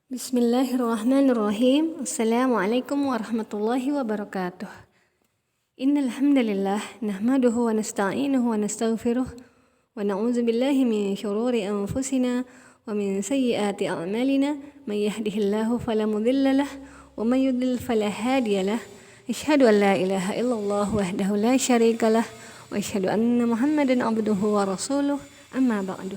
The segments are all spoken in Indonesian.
Bismillahirrahmanirrahim. Assalamualaikum warahmatullahi wabarakatuh. Innal hamdalillah nahmaduhu wa nasta'inuhu wa nastaghfiruh wa na'udzu billahi min shururi anfusina wa min sayyiati a'malina may yahdihillahu fala mudilla lah wa may yudlil fala hadiya lah. Asyhadu an la ilaha illallah wahdahu la syarika lah wa asyhadu anna Muhammadan abduhu wa rasuluh. Amma ba'du.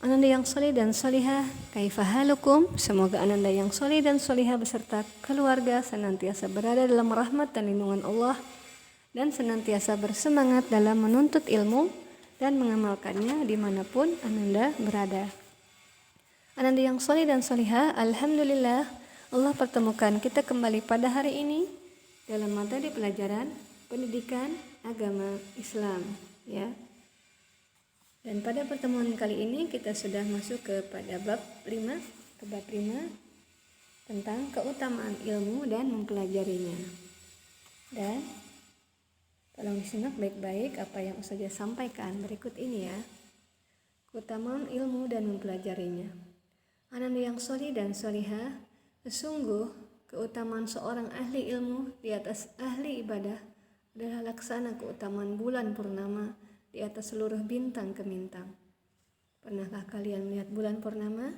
Ananda yang soleh dan solihah, kaifahalukum? Semoga ananda yang soleh dan solihah beserta keluarga senantiasa berada dalam rahmat dan lindungan Allah dan senantiasa bersemangat dalam menuntut ilmu dan mengamalkannya dimanapun ananda berada. Ananda yang soleh dan solihah, alhamdulillah Allah pertemukan kita kembali pada hari ini dalam materi pelajaran pendidikan agama Islam, ya. Dan pada pertemuan kali ini kita sudah masuk kepada bab 5 tentang keutamaan ilmu dan mempelajarinya. Dan tolong disimak baik-baik apa yang Ustazah sampaikan berikut ini ya. Keutamaan ilmu dan mempelajarinya. Ananda yang solih dan solihah, sesungguh keutamaan seorang ahli ilmu di atas ahli ibadah adalah laksana keutamaan bulan purnama di atas seluruh bintang gemintang. Pernahkah kalian melihat bulan purnama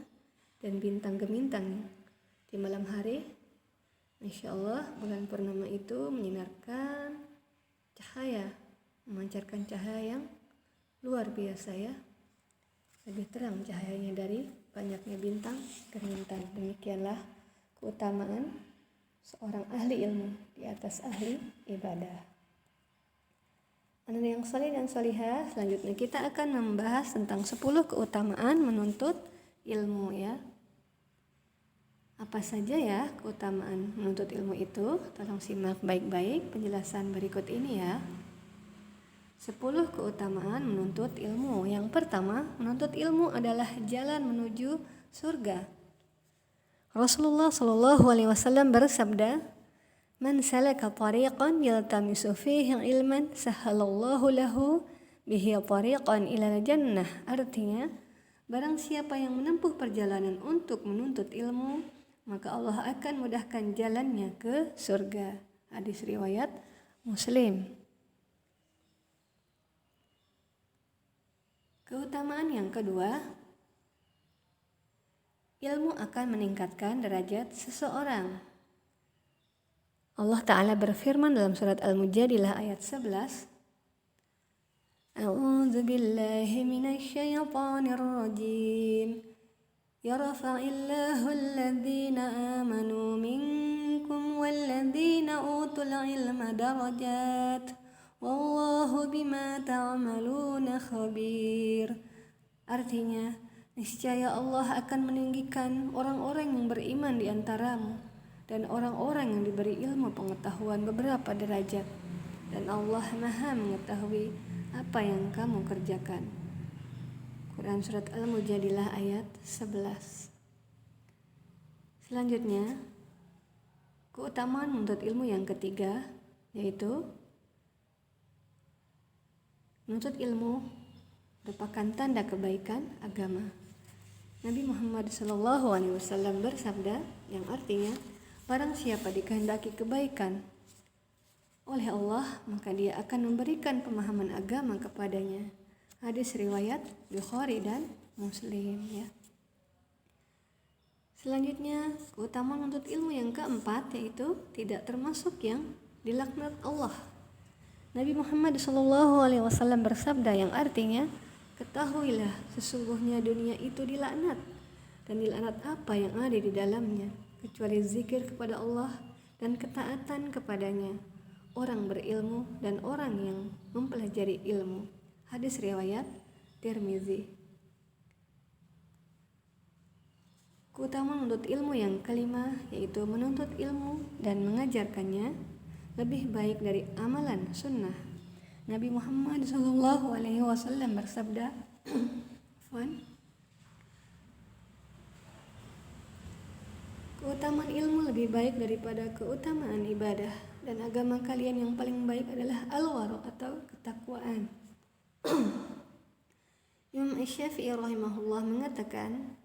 dan bintang gemintang di malam hari? Insya Allah bulan purnama itu menyinarkan cahaya, memancarkan cahaya yang luar biasa ya. Lebih terang cahayanya dari banyaknya bintang gemintang. Demikianlah keutamaan seorang ahli ilmu di atas ahli ibadah. Ananda yang soleh dan solihah, selanjutnya kita akan membahas tentang 10 keutamaan menuntut ilmu ya. Apa saja ya keutamaan menuntut ilmu itu? Tolong simak baik-baik penjelasan berikut ini ya. 10 keutamaan menuntut ilmu. Yang pertama, menuntut ilmu adalah jalan menuju surga. Rasulullah SAW bersabda, Man salaka tariqan yaltamisu fihi ilman sahhalallahu lahu bihi tariqan ilal jannah. Artinya, barang siapa yang menempuh perjalanan untuk menuntut ilmu, maka Allah akan mudahkan jalannya ke surga. Hadis riwayat Muslim. Keutamaan yang kedua, ilmu akan meningkatkan derajat seseorang. Allah Ta'ala berfirman dalam surat Al-Mujadilah ayat 11, A'udzu billahi minasy syaithanir rajim. Yarfa'illahu alladhina amanu minkum walladhina utul ilma darajat. Wallahu bima ta'maluna khabir. Artinya, niscaya Allah akan meninggikan orang-orang yang beriman di antaramu dan orang-orang yang diberi ilmu pengetahuan beberapa derajat, dan Allah Maha mengetahui apa yang kamu kerjakan. Quran Surat Al-Mujadilah ayat 11. Selanjutnya, keutamaan menuntut ilmu yang ketiga, yaitu menuntut ilmu merupakan tanda kebaikan agama. Nabi Muhammad SAW bersabda yang artinya, barang siapa dikehendaki kebaikan oleh Allah, maka dia akan memberikan pemahaman agama kepadanya. Hadis riwayat Bukhari dan Muslim ya. Selanjutnya, keutamaan menuntut ilmu yang keempat, yaitu tidak termasuk yang dilaknat Allah. Nabi Muhammad SAW bersabda yang artinya, ketahuilah sesungguhnya dunia itu dilaknat, dan dilaknat apa yang ada di dalamnya, kecuali zikir kepada Allah dan ketaatan kepadanya, orang berilmu dan orang yang mempelajari ilmu. Hadis riwayat Tirmizi. Keutamaan menuntut ilmu yang kelima, yaitu menuntut ilmu dan mengajarkannya lebih baik dari amalan sunnah. Nabi Muhammad SAW bersabda, keutamaan ilmu lebih baik daripada keutamaan ibadah, dan agama kalian yang paling baik adalah al-wara' atau ketakwaan. Imam Asy-Syafi'i rahimahullah mengatakan,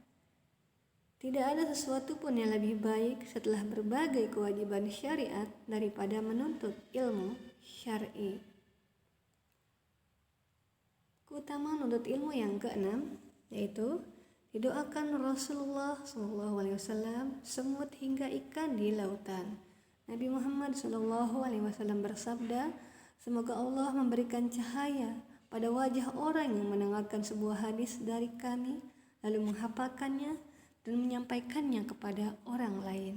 Tidak ada sesuatu pun yang lebih baik setelah berbagai kewajiban syariat daripada menuntut ilmu syar'i. Keutamaan menuntut ilmu yang keenam yaitu didoakan Rasulullah SAW semut hingga ikan di lautan. Nabi Muhammad SAW bersabda, semoga Allah memberikan cahaya pada wajah orang yang mendengarkan sebuah hadis dari kami, lalu menghafalkannya dan menyampaikannya kepada orang lain.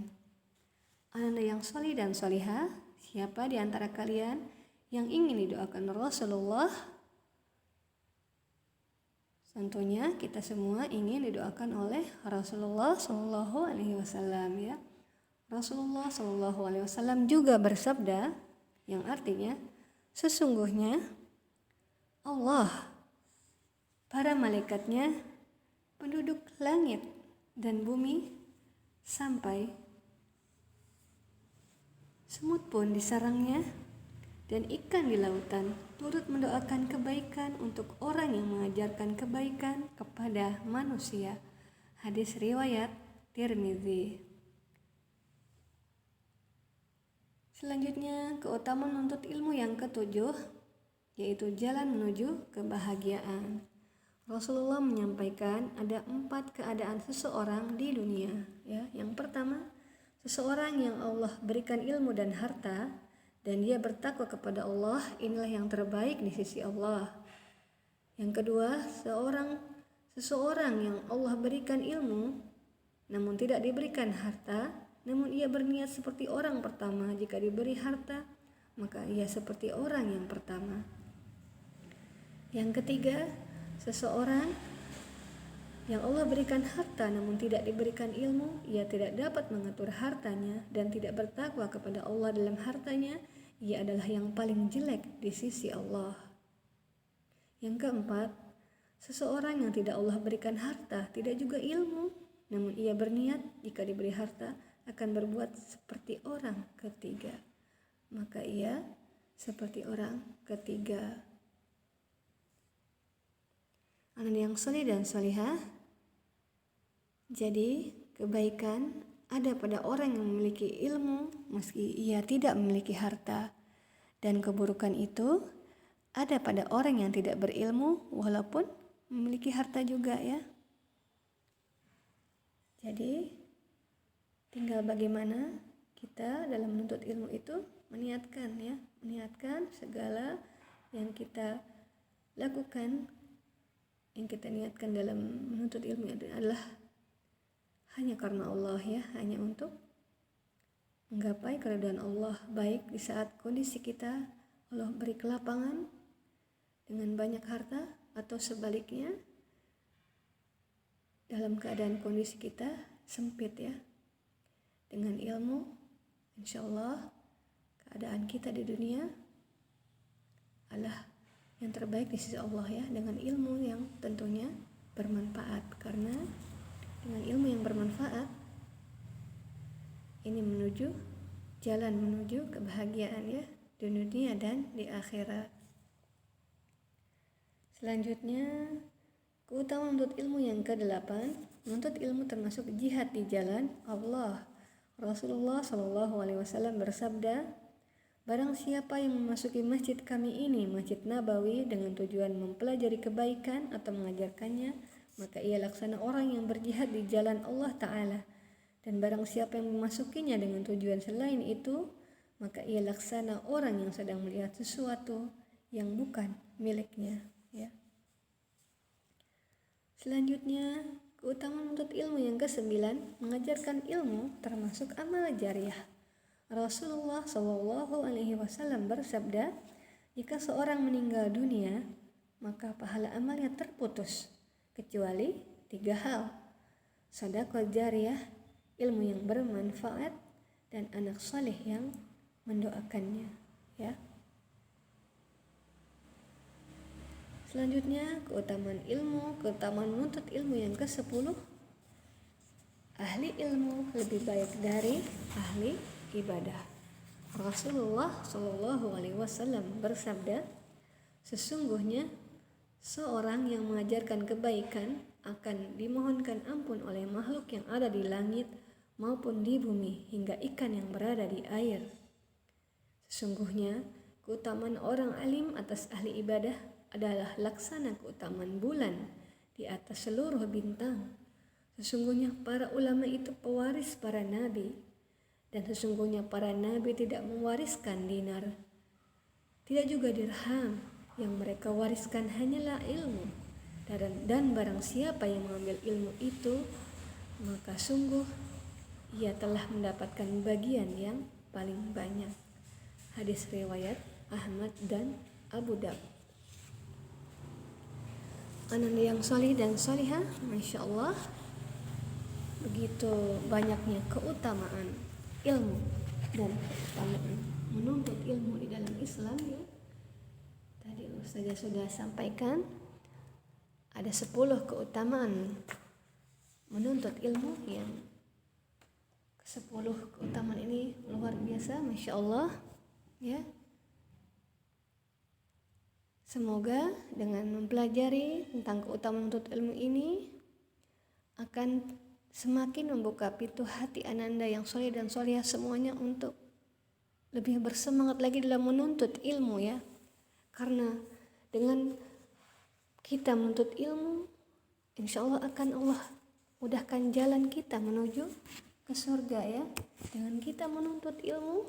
Anda yang solih dan solihah, siapa di antara kalian yang ingin didoakan Rasulullah? Tentunya kita semua ingin didoakan oleh Rasulullah SAW ya. Rasulullah SAW juga bersabda yang artinya sesungguhnya Allah, para malaikatnya, penduduk langit dan bumi, sampai semut pun di sarangnya dan ikan di lautan turut mendoakan kebaikan untuk orang yang mengajarkan kebaikan kepada manusia. Hadis riwayat Tirmizi. Selanjutnya, keutamaan menuntut ilmu yang ketujuh yaitu jalan menuju kebahagiaan. Rasulullah menyampaikan ada 4 keadaan seseorang di dunia ya. Yang pertama, seseorang yang Allah berikan ilmu dan harta dan dia bertakwa kepada Allah, inilah yang terbaik di sisi Allah. Yang kedua, seseorang yang Allah berikan ilmu namun tidak diberikan harta, namun ia berniat seperti orang pertama. Jika diberi harta, maka ia seperti orang yang pertama. Yang ketiga, seseorang yang Allah berikan harta namun tidak diberikan ilmu, ia tidak dapat mengatur hartanya dan tidak bertakwa kepada Allah dalam hartanya, ia adalah yang paling jelek di sisi Allah. Yang keempat, seseorang yang tidak Allah berikan harta, tidak juga ilmu, namun ia berniat jika diberi harta akan berbuat seperti orang ketiga, maka ia seperti orang ketiga. Anak yang soleh dan solihah, jadi kebaikan ada pada orang yang memiliki ilmu meski ia tidak memiliki harta, dan keburukan itu ada pada orang yang tidak berilmu walaupun memiliki harta juga ya. Jadi tinggal bagaimana kita dalam menuntut ilmu itu meniatkan segala yang kita lakukan, yang kita niatkan dalam menuntut ilmu adalah hanya karena Allah ya, hanya untuk menggapai keridhaan Allah, baik di saat kondisi kita Allah beri kelapangan dengan banyak harta atau sebaliknya dalam keadaan kondisi kita sempit ya. Dengan ilmu, insya Allah keadaan kita di dunia adalah yang terbaik di sisi Allah ya, dengan ilmu yang tentunya bermanfaat, karena dengan ilmu yang bermanfaat ini jalan menuju kebahagiaan ya, di dunia dan di akhirat. Selanjutnya, keutamaan menuntut ilmu yang ke-8, menuntut ilmu termasuk jihad di jalan Allah. Rasulullah SAW bersabda, barang siapa yang memasuki masjid kami ini, Masjid Nabawi, dengan tujuan mempelajari kebaikan atau mengajarkannya, maka ia laksana orang yang berjihad di jalan Allah Ta'ala. Dan barang siapa yang memasukinya dengan tujuan selain itu, maka ia laksana orang yang sedang melihat sesuatu yang bukan miliknya ya. Selanjutnya, keutamaan menuntut ilmu yang ke-9, mengajarkan ilmu termasuk amal jariah. Rasulullah SAW bersabda, jika seorang meninggal dunia, maka pahala amalnya terputus, kecuali 3 hal: sedekah jariah, ilmu yang bermanfaat, dan anak saleh yang mendoakannya ya. Selanjutnya, keutamaan menuntut ilmu yang ke-10, ahli ilmu lebih baik dari ahli ibadah. Rasulullah SAW bersabda, sesungguhnya seorang yang mengajarkan kebaikan akan dimohonkan ampun oleh makhluk yang ada di langit maupun di bumi hingga ikan yang berada di air. Sesungguhnya keutamaan orang alim atas ahli ibadah adalah laksana keutamaan bulan di atas seluruh bintang. Sesungguhnya para ulama itu pewaris para nabi, dan sesungguhnya para nabi tidak mewariskan dinar, tidak juga dirham. Yang mereka wariskan hanyalah ilmu, dan barang siapa yang mengambil ilmu itu, maka sungguh ia telah mendapatkan bagian yang paling banyak. Hadis riwayat Ahmad dan Abu Daud. Ananda yang solih dan solihah, Masya Allah, begitu banyaknya keutamaan ilmu dan keutamaan menuntut ilmu di dalam Islam ya. Tadi Ustazah sudah sampaikan ada 10 keutamaan menuntut ilmu, yang ke-10 keutamaan ini luar biasa, Masya Allah ya. Semoga dengan mempelajari tentang keutamaan menuntut ilmu ini akan semakin membuka pintu hati Ananda yang soleh dan solehah semuanya untuk lebih bersemangat lagi dalam menuntut ilmu ya. Karena dengan kita menuntut ilmu, insya Allah akan Allah mudahkan jalan kita menuju ke surga ya. Dengan kita menuntut ilmu,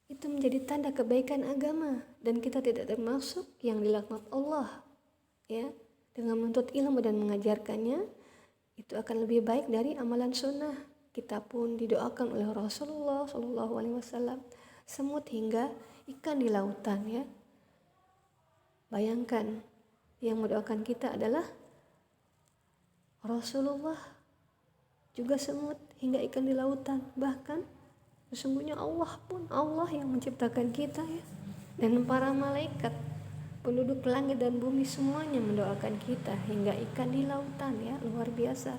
itu menjadi tanda kebaikan agama, dan kita tidak termasuk yang dilaknat Allah ya. Dengan menuntut ilmu dan mengajarkannya, itu akan lebih baik dari amalan sunnah. Kita pun didoakan oleh Rasulullah SAW, semut hingga ikan di lautan ya. Bayangkan, yang mendoakan kita adalah Rasulullah, juga semut hingga ikan di lautan. Bahkan sesungguhnya Allah pun, Allah yang menciptakan kita ya. Dan para malaikat, penduduk langit dan bumi semuanya mendoakan kita hingga ikan di lautan ya. Luar biasa.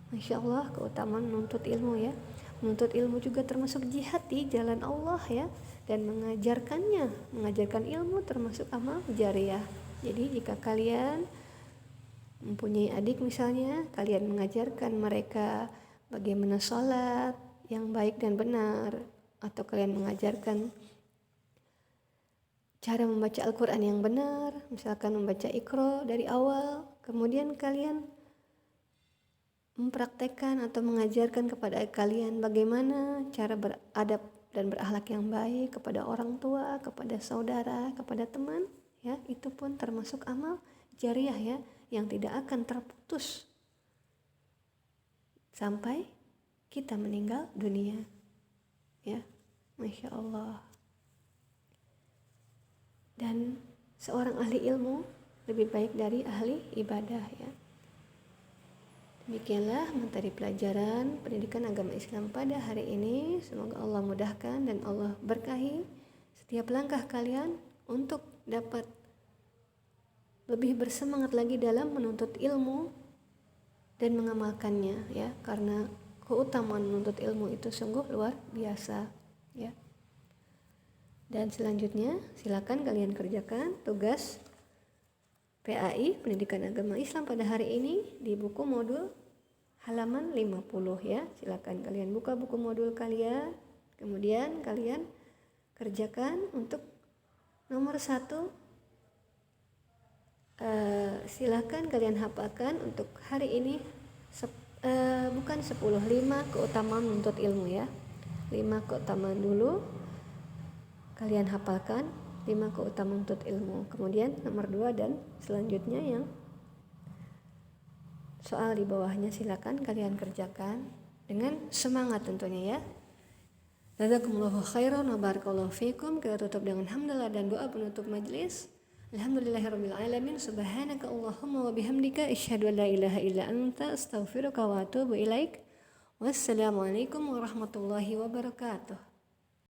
Masya Allah keutamaan menuntut ilmu ya. Menuntut ilmu juga termasuk jihad di jalan Allah ya. Dan mengajarkan ilmu termasuk amal jariah. Jadi jika kalian mempunyai adik misalnya, kalian mengajarkan mereka bagaimana sholat yang baik dan benar, atau kalian mengajarkan cara membaca Al-Quran yang benar, misalkan membaca Iqra dari awal, kemudian kalian mempraktekkan atau mengajarkan kepada kalian bagaimana cara beradab dan berakhlak yang baik kepada orang tua, kepada saudara, kepada teman ya. Itu pun termasuk amal jariah ya, yang tidak akan terputus sampai kita meninggal dunia ya. Masya Allah. Dan seorang ahli ilmu lebih baik dari ahli ibadah ya. Demikianlah materi pelajaran pendidikan agama Islam pada hari ini. Semoga Allah mudahkan dan Allah berkahi setiap langkah kalian untuk dapat lebih bersemangat lagi dalam menuntut ilmu dan mengamalkannya ya. Karena keutamaan menuntut ilmu itu sungguh luar biasa ya. Dan selanjutnya silakan kalian kerjakan tugas PAI Pendidikan Agama Islam pada hari ini di buku modul halaman 50 ya. Silakan kalian buka buku modul kalian, kemudian kalian kerjakan untuk nomor 1. Silakan kalian hafalkan untuk hari ini bukan 10, 5 keutamaan menuntut ilmu ya. 5 keutamaan dulu kalian hafalkan, 5 keutamaan menuntut ilmu. Kemudian nomor 2 dan selanjutnya yang soal di bawahnya silakan kalian kerjakan dengan semangat tentunya ya. Jazakumullahu khairan wa barakallahu fikum. Kita tutup dengan hamdalah dan doa penutup majelis. Alhamdulillahirabbil alamin. Subhanaka Allahumma wa bihamdika asyhadu an la ilaha illa anta astaghfiruka wa atubu ilaik. Wassalamualaikum warahmatullahi wabarakatuh.